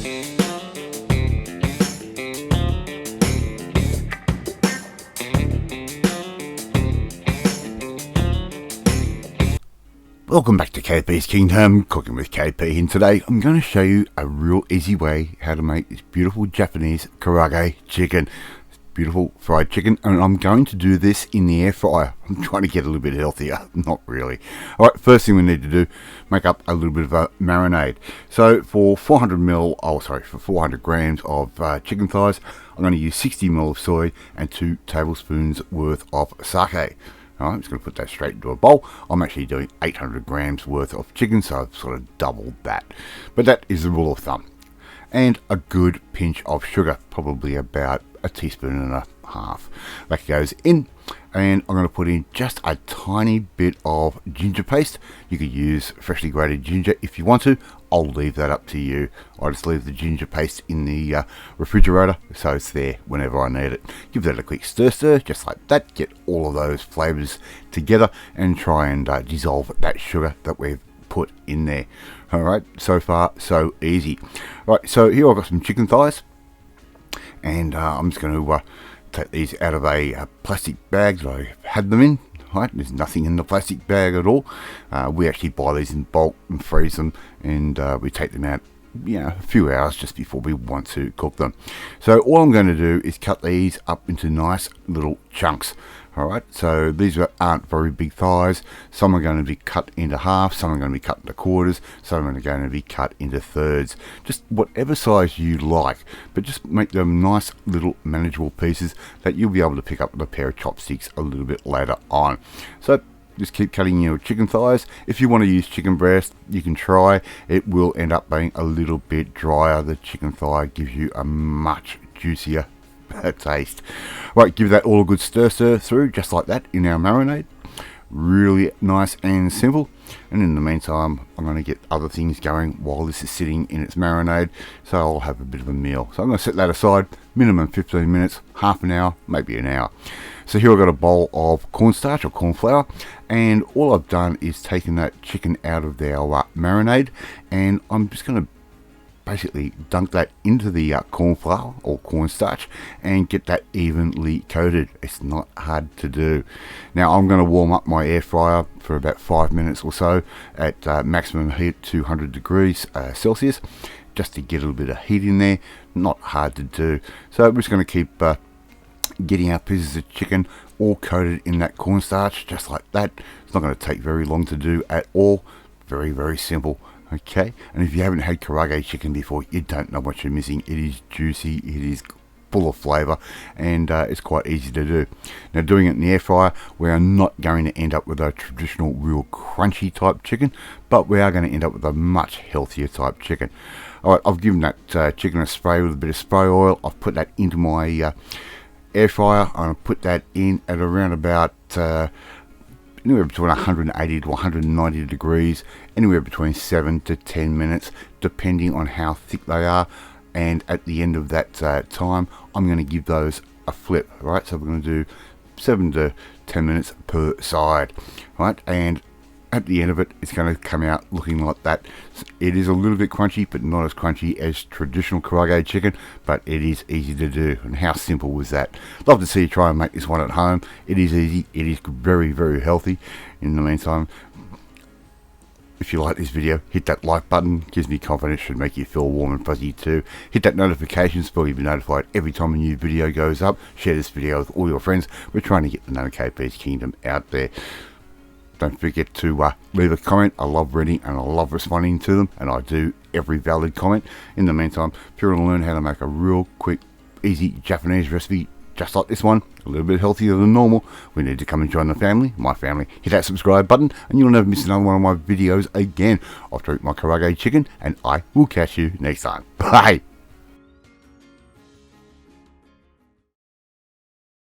Welcome back to KP's Kingdom, Cooking with KP, and today I'm going to show you a real easy way how to make this beautiful Japanese karaage chicken. Beautiful fried chicken, and I'm going to do this in the air fryer. I'm trying to get a little bit healthier, not really. Alright, first thing we need to do, make up a little bit of a marinade. So for 400 grams of chicken thighs, I'm going to use 60 ml of soy and 2 tablespoons worth of sake. Alright, I'm just going to put that straight into a bowl. I'm actually doing 800 grams worth of chicken, so I've sort of doubled that. But that is the rule of thumb. And a good pinch of sugar, probably about a teaspoon and a half. That goes in, and I'm going to put in just a tiny bit of ginger paste. You could use freshly grated ginger if you want to. I'll leave that up to you. I just leave the ginger paste in the refrigerator so it's there whenever I need it. Give that a quick stir, just like that. Get all of those flavors together and try and dissolve that sugar that we've put in there. Alright, so far so easy. Right, so here I've got some chicken thighs, and I'm just going to take these out of a plastic bag that I had them in. Right, there's nothing in the plastic bag at all. We actually buy these in bulk and freeze them, and we take them out, a few hours just before we want to cook them. So all I'm going to do is cut these up into nice little chunks. Alright, so these aren't very big thighs. Some are going to be cut into half, some are going to be cut into quarters, some are going to be cut into thirds. Just whatever size you like, but just make them nice little manageable pieces that you'll be able to pick up with a pair of chopsticks a little bit later on. So just keep cutting your chicken thighs. If you want to use chicken breast, you can try. It will end up being a little bit drier. The chicken thigh gives you a much juicier taste. Right, give that all a good stir through, just like that, in our marinade. Really nice and simple. And in the meantime, I'm going to get other things going while this is sitting in its marinade, so I'll have a bit of a meal. So I'm going to set that aside, minimum 15 minutes, half an hour, maybe an hour. So here I've got a bowl of cornstarch or corn flour, and all I've done is taken that chicken out of our marinade, and I'm just going to basically dunk that into the corn flour or cornstarch and get that evenly coated. It's not hard to do. Now I'm going to warm up my air fryer for about 5 minutes or so at maximum heat, 200 degrees Celsius, just to get a little bit of heat in there. Not hard to do. So we're just going to keep getting our pieces of chicken all coated in that cornstarch, just like that. It's not going to take very long to do at all. Very, very simple. Okay, and if you haven't had karaage chicken before, you don't know what you're missing. It is juicy, it is full of flavour, and it's quite easy to do. Now, doing it in the air fryer, we are not going to end up with a traditional real crunchy type chicken, but we are going to end up with a much healthier type chicken. Alright, I've given that chicken a spray with a bit of spray oil. I've put that into my air fryer, and I put that in at around about anywhere between 180 to 190 degrees, anywhere between 7 to 10 minutes, depending on how thick they are. And at the end of that time, I'm going to give those a flip, right? So we're going to do 7 to 10 minutes per side, right? And at the end of it, it's going to come out looking like that. It is a little bit crunchy, but not as crunchy as traditional karaage chicken, but it is easy to do. And how simple was that? Love to see you try and make this one at home. It is easy. It is very, very healthy. In the meantime, if you like this video, hit that like button. Gives me confidence, should make you feel warm and fuzzy too. Hit that notifications bell, you'll be notified every time a new video goes up. Share this video with all your friends. We're trying to get the known KP's Kingdom out there. Don't forget to leave a comment. I love reading and I love responding to them, and I do every valid comment. In the meantime, if you want to learn how to make a real quick, easy Japanese recipe just like this one, a little bit healthier than normal, we need to come and join the family, my family. Hit that subscribe button and you'll never miss another one of my videos again. I'll eat my karaage chicken, and I will catch you next time. Bye!